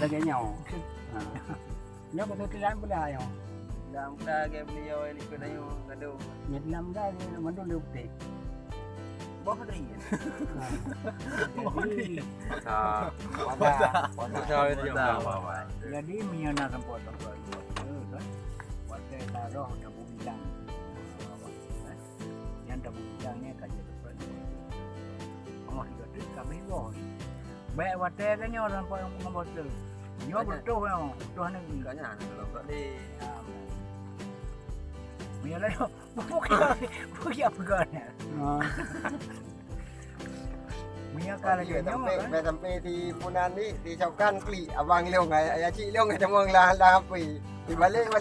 lagi nyaw. Nyaw betul tidak boleh yo. Dalam lagi beliau ini kena yo gaduh. Nyedlam dah mandu leutik. Boh dari. Jadi menyana tempat-tempat kan. Waktu taruh tabung bilang. Yang tabung bilangnya kaji tempat. Oh, tidak kami bos. Baik waktu kan nyaw sampai ngomong tu. Nyaw betul yang betul ni. Kanya kalau tadi. Menyala yo. Bukan apa kan. Menyakal lagi nyaw. Sampai di Punan ni di Saukan kli abang Leong ayah cik Leong ada orang lah api. Balik.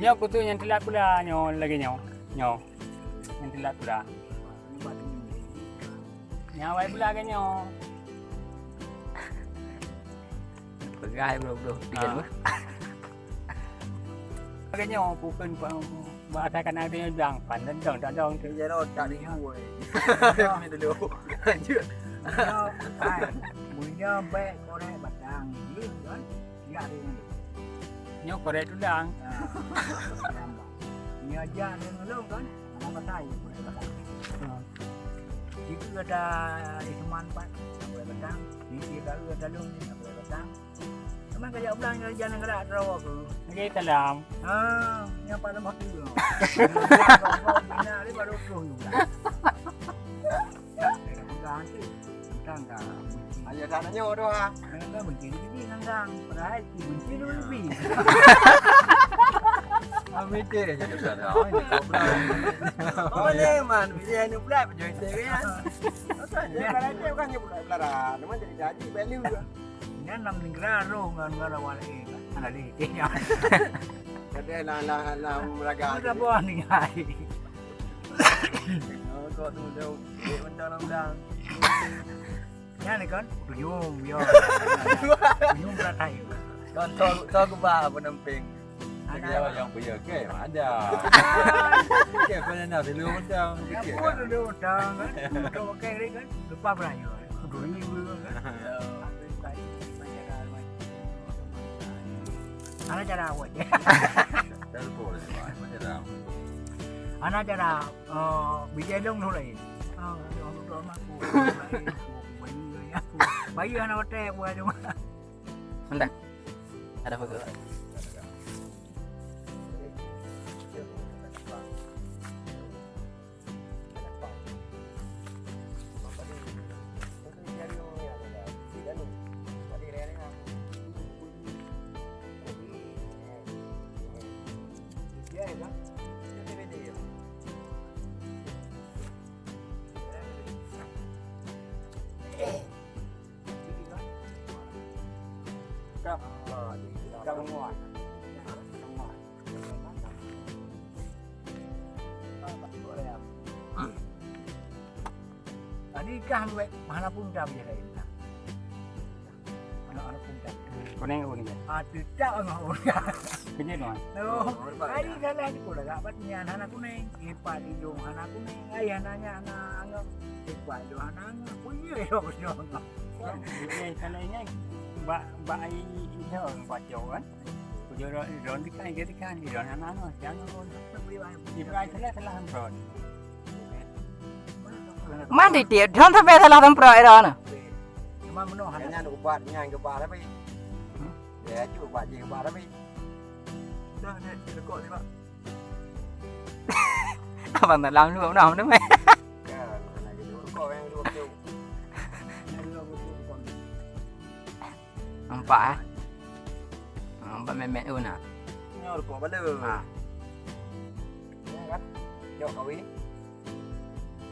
Nyaw betul yang telat pula nyaw lagi nyaw. Nyaw. Yang telat pula. Nyaw ai pula kan nyaw. Pegai bro. Tiga dua. Cái nhau phụ cân và thay cái nào đi rằng phản đến dòng Bây giờ nó chạy đi ngồi. Mình từ đâu? Chưa. Mùi nhơ bẹ có đây bật đàng lưỡi đó. Dạ đi. Nhau có đây chút đàng. Nhờ ra nên nó lâu đó. Nó bắt tay. Chỉ cứ ra đi thăm ăn bạn. Boleh batang. Chỉ kalau ada lung ni boleh batang. Memang kerja ulang jangan gerak terus aku. Lagi dalam. Yang paling mati tu. Bina ni baru terus juga. Bukan sih. Tangga. Ayah tak nanya tu ah. Mereka begini ni nang padahal benci dulu lebih. Ambil je jadi sana. Oh ni man, dia ni pula berjoin kan. Dia kalau dia bukan nyebut pelaran, memang jadi jadi value. Dia nam negara roh ngan wale kan. Ada di dia. Ada lah meraga. Ada buah ni hai. Kau tu jauh, dia mentang-mentang. Ya ni kan, tuyum yo. Tuyum beratai. Con cho cô bà penamping. Dia yang punya ke ada. Ke pada nak dulu mentang fikir. Apa dulu mentang kan. Kau pakai ni kan, lupa berani. Dulu ni kan. Anak cara awak je. Telefon macam dah. Anak cara bijak dong tu lagi. Orang tu mak aku. Bayi anak hotel buat cuma. Hendak. Ada apa ke? Kat rumah. Tadi kah mana pun dah boleh lain. Anak-anak pun dah. Kau nengok ni. Tidak anak pun dah. Kena tuan. Hari salah ni pun dah. Batnya anak kuning. Ipa di dong anak kuning. Ayah nanya anak. Ipa di dong anak. Punya dong. Kalau ini ba ini orang baca kan. Kujur ron dikan di ron anak jangan ron. Di berai salah ron. Man di tiap jangan sampai salah tempat era. Cuma menuh Kayaknya nak ubat nyan ke bar tapi. Ya cu ubat je ke bar tapi. Dah ni rekod ni pak. Abang tak làm luôn đâu nữa mày. Kan anak gitu kau yang dua tu. Nampak nampak memek tu nak. Ni rekod pada. Ya kan? Jok kau ini.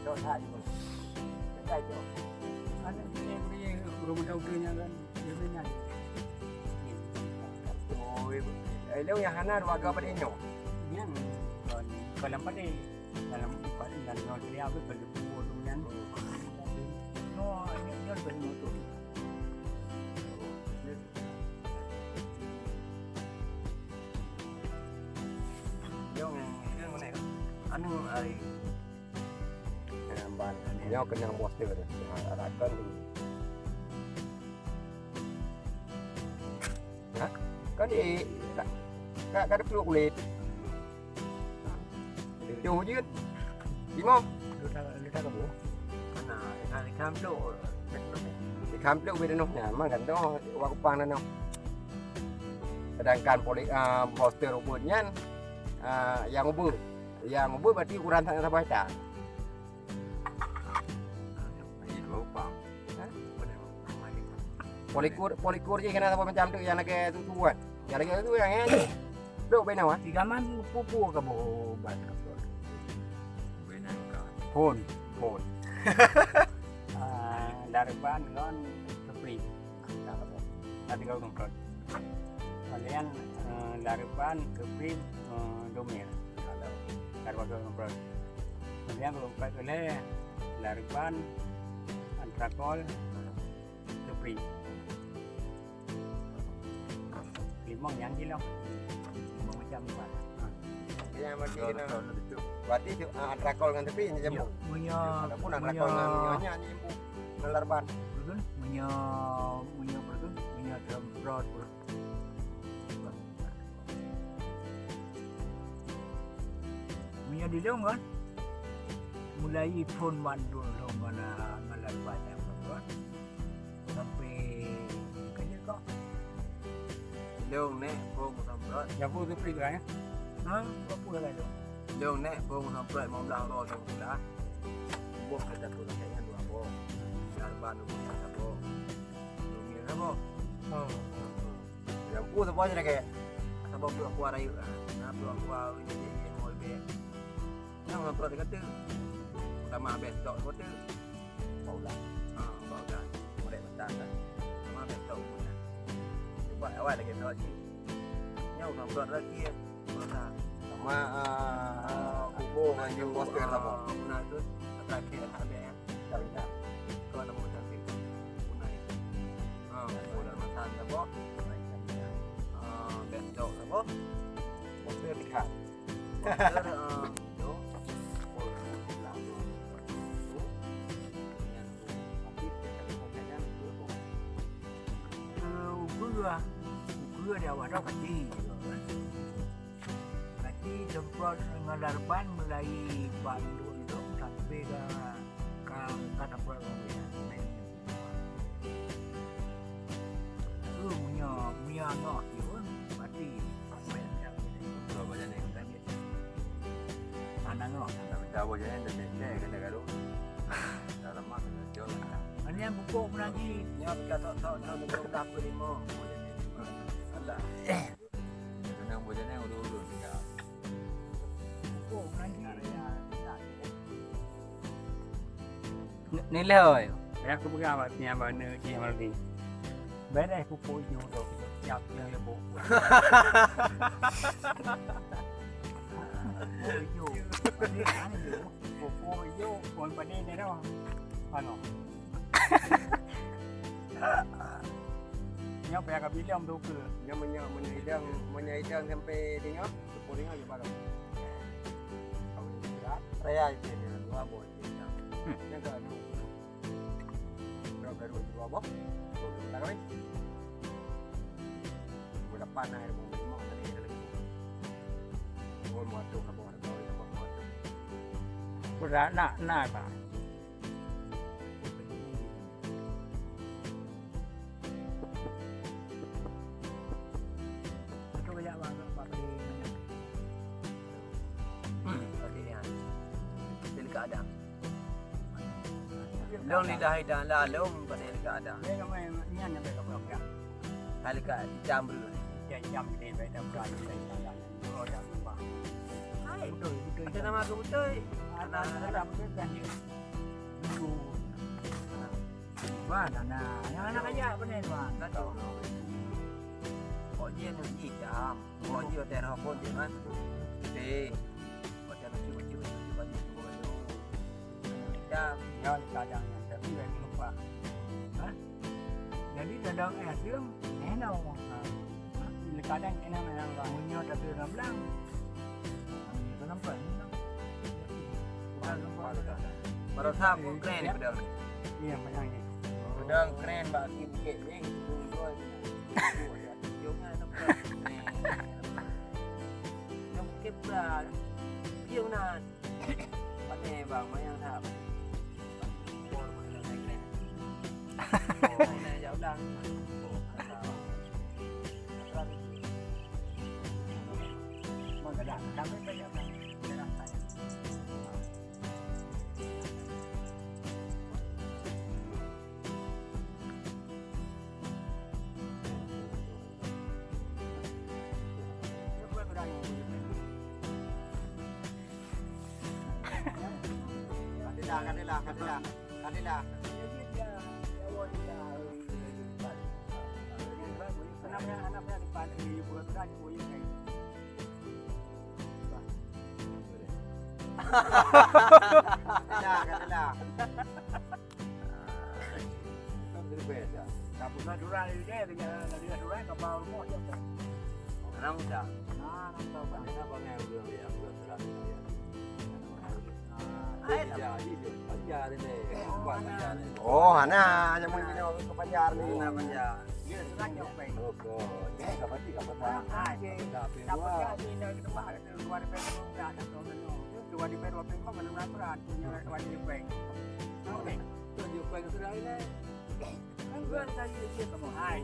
Jok tak juga. Jok jok. Ada ni rumah daunya kan. Dia Oh, Leong yang Hana warga pada inyo. Yan. Kalau pada dalam dan nol dia apa perlu bodohnya. No, ini perlu tu. Yang mana? Anu hari. Ban. Nyo kena monster dia. Arakan tu. Có đi các đất luộc liệt chủ duyên đúng không Lu tak kabu. Nah, khám độ thì khám đâu về đâu nhà mà gần đó qua cục bang đâu sedangkan poster rupanya yang ngubur berarti ukuran tanah baca polikur je kena apa macam tu yang lagi tuan yang lagi tu yang ni duk bên nào á 3 man pupu kabu bat. bên này có Pun. Daripan ngon kepri. Tadi kau ngomong. Kalian daripan kepri domir. Kalau daripan kau ngomong. Kalian belum pakai daripan antrakol kepri. Limong yang kilo. Limong macam apa? yang mati kena berarti antrakol dengan tepi ni jamu Punya pun antrakol dengan nyonya ni ibu melarban betul punya betul punya tempat punya di dalam kan mulai pun bandul dong mana melarban yang kan sampai kerja kok lương nè vô một thằng rồi yang pun tu pergi kan ha apa lagi tu lương nè vô một thằng rồi mong lao rồi thằng đã buộc cái đặt của nó chạy ăn đồ vô làm ban đồ ăn vô đồ miếng đó vô yang pu tu boleh lagi sabab tu aku ada yuk nah tu aku ini mau be yang orang perut kata sama besok kau tu bau dah bau dah boleh mentang dah sama besok punya coba awal lagi tu lagi yang orang perut lagi orang sama kubo dengan poster sama Puna tu terakhir ada yang tak kau nak macam tu Puna itu Puna masan tak boh besok tak boh poster dikat poster tu Gua dia awak dah kati. Kati tempat ngelarban mulai Bandung tu sampai ke kata apa ya. Punya ngok tu mati. Kalau baca ni kan dia Anak ngok. dah baca ni dah share kan dekat tu dalam mak jual Ani yang buku lagi. ni apa kata tahu nak tak apa ni mau Allah kena baca ni dulu tinggal Buku lagi. Nilai oi. Ya aku pergi awak ni mana dia maldi. Beres buku itu tu. Siap yang lebu. Buku itu pun pada ni dah. Ano? Nya payah ke bilang tu ke. yang menyidang sampai dengar sepuluh dengar je baru saya ini dua bos yang ke berapa dua boh tak kau boleh panai mau tadi ada lagi mau tu kamu ada tahu mau tu Berat nak apa? Betul banyak banget Pak di tadi ni dekat ada long lidah dan la long pada dekat ada Dia kami nyan yang mereka blok ya. hal dekat jam dulu Jam ni mereka blok ya. Oh dah lupa. Betul. macam nama aku betul Ada betul kan dia. Itu. Wah, yang anak aja benar bang. tak tahu kok dia ni jam kok dia telepon je kan deh kok dia cuba jam Ya kadang yang tapi lagi lupa. Hah? Jadi kadang dia enak. Kadang enak bang. Punya tapi ramlang. Itu nampak. baru tahu keren pedang ni Iya macamnya. pedang keren bagi bukit ni dua jangan nampak Maganda. Kami pa yan. Kanila. Anak-anak di Padang di Pulau Terakhir punya kayak. Kanila. Berbeda. Kapag natural dia dia natural kapal mo dia. Anak muda. Nah, nampak ba? Anak bang yang belum ya, belum terang ya. Aja, aja ini. Kuat aja ini. Oh, hana yang mungkin ke Banjar nih. Anak aja. Dia senang yang baik. Oh, ini kapan sih kapan dah? Tapi kami nak kita luar biasa berat atau mana? Luar di Peru apa kau mana berat? Luar di Peru. Okey. Tunjuk baik sudah ini. Kan gua tadi dia kamu hai.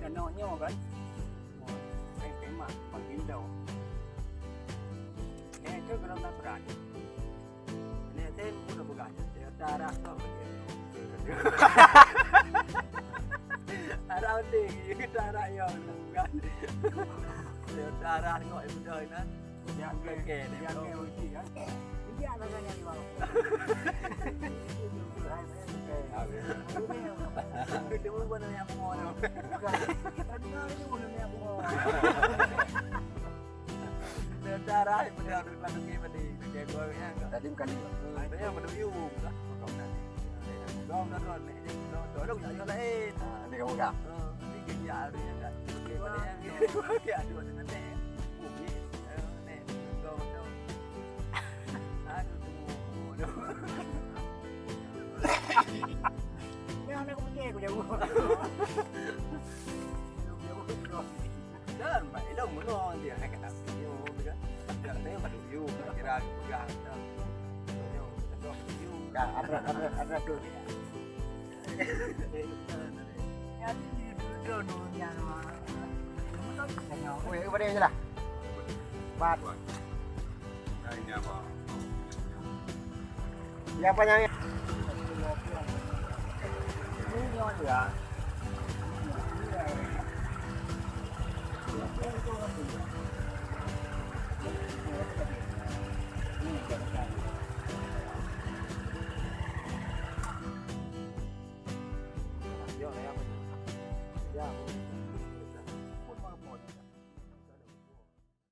Dan nonyo kan. Ai pema pangindau. Itu kalau tak berat. Ini saya pun bukan. Dia darah tu. Darah tinggi, darah yang bukan. Dia darah kau itu dah nak. Yang ke yang ke uji kan. Dia anaknya di bawah. Dia pun bukan yang mengono. Dia darah itu dia ada kelas ni pada dia gua yang. Tadi bukan Dia menuju lah. Kau nanti. Kau nanti ni. Kau dong jangan lain. ini kamu enggak. Ini kerja dia kan. Pada yang dia ada dengan ni. Bumi. Ni. Kau tu. Aduh tu. Ni anak aku punya aku jauh. Dan mai dong menong dia nak kata. Yo betul. Dia saya menuju kira pegang. Yo betul. Yo. Ada tu. Ya di dunia mah. Oh, ya kepada je lah. Bat. Ini apa? Yang panjang ni. Ini nyon ya.